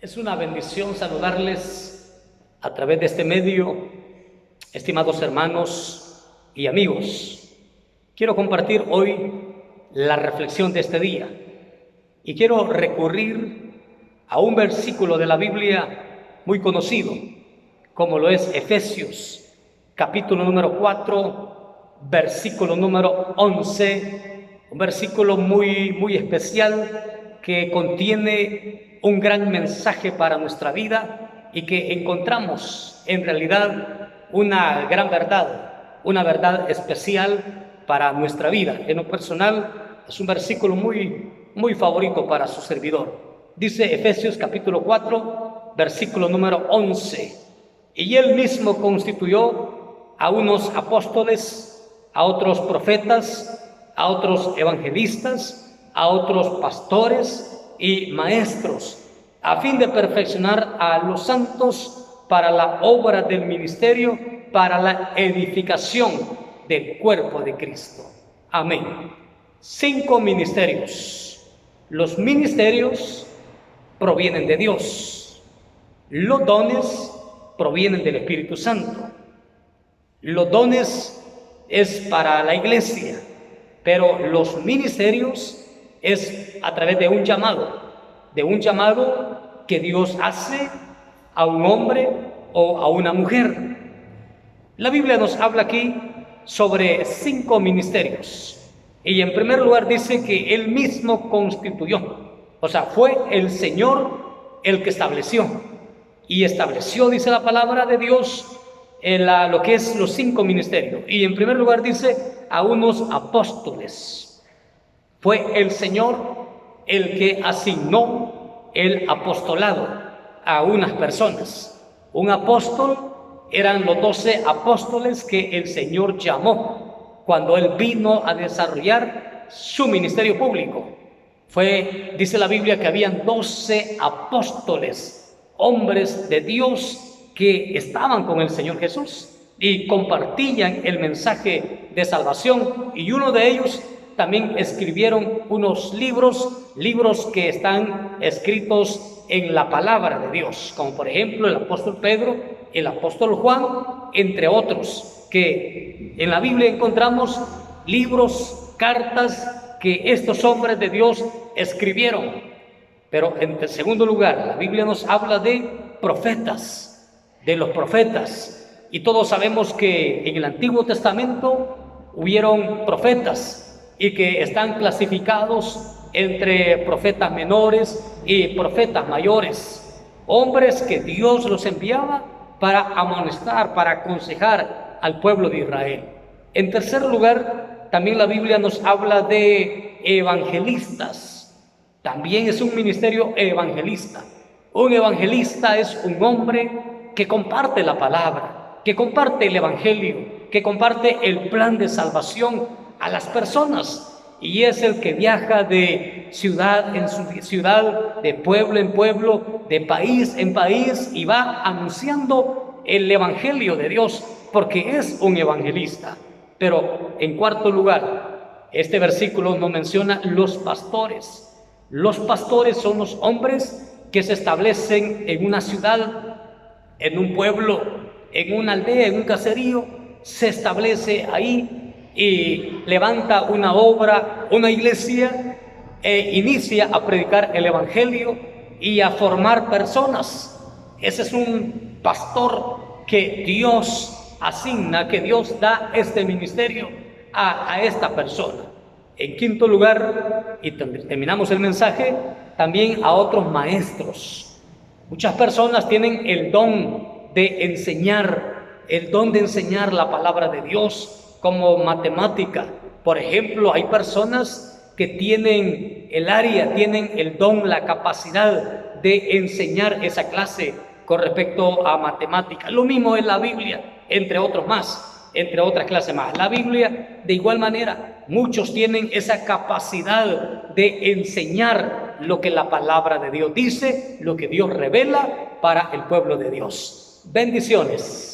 Es una bendición saludarles a través de este medio, estimados hermanos y amigos. Quiero compartir hoy la reflexión de este día y quiero recurrir a un versículo de la Biblia muy conocido, como lo es Efesios, capítulo número 4, versículo número 11, un versículo muy especial que contiene un gran mensaje para nuestra vida y que encontramos en realidad una gran verdad, una verdad especial para nuestra vida. En lo personal es un versículo muy favorito para su servidor. Dice Efesios capítulo 4, versículo número 11: y él mismo constituyó a unos apóstoles, a otros profetas, a otros evangelistas, a otros pastores y maestros, a fin de perfeccionar a los santos para la obra del ministerio, para la edificación del cuerpo de Cristo. Amén. 5 ministerios. Los ministerios provienen de Dios. Los dones provienen del Espíritu Santo. Los dones es para la iglesia, pero los ministerios es a través de un llamado que Dios hace a un hombre o a una mujer. La Biblia nos habla aquí sobre 5 ministerios. Y en primer lugar dice que Él mismo constituyó. O sea, fue el Señor el que estableció. Y estableció, dice la palabra de Dios, lo que es los 5 ministerios. Y en primer lugar dice a unos apóstoles. Fue el Señor el que asignó el apostolado a unas personas. Un apóstol eran los 12 apóstoles que el Señor llamó cuando Él vino a desarrollar su ministerio público. Dice la Biblia que habían 12 apóstoles, hombres de Dios que estaban con el Señor Jesús y compartían el mensaje de salvación, y uno de ellos también escribieron unos libros que están escritos en la palabra de Dios, como por ejemplo el apóstol Pedro, el apóstol Juan, entre otros, que en la Biblia encontramos libros, cartas que estos hombres de Dios escribieron. Pero en segundo lugar, la Biblia nos habla de los profetas, y todos sabemos que en el Antiguo Testamento hubieron profetas y que están clasificados entre profetas menores y profetas mayores, hombres que Dios los enviaba para amonestar, para aconsejar al pueblo de Israel. En tercer lugar, también la Biblia nos habla de evangelistas. También es un ministerio evangelista. Un evangelista es un hombre que comparte la palabra, que comparte el evangelio, que comparte el plan de salvación a las personas, y es el que viaja de ciudad en ciudad, de pueblo en pueblo, de país en país, y va anunciando el evangelio de Dios, porque es un evangelista. Pero en cuarto lugar, este versículo nos menciona los pastores. Los pastores son los hombres que se establecen en una ciudad, en un pueblo, en una aldea, en un caserío, se establece ahí y levanta una obra, una iglesia, e inicia a predicar el evangelio y a formar personas. Ese es un pastor que Dios asigna, que Dios da este ministerio a esta persona. En quinto lugar, y terminamos el mensaje, también a otros maestros. Muchas personas tienen el don de enseñar la palabra de Dios, como matemática. Por ejemplo, hay personas que tienen el don, la capacidad de enseñar esa clase con respecto a matemática. Lo mismo en la Biblia, entre otras clases más. La Biblia, de igual manera, muchos tienen esa capacidad de enseñar lo que la palabra de Dios dice, lo que Dios revela para el pueblo de Dios. Bendiciones.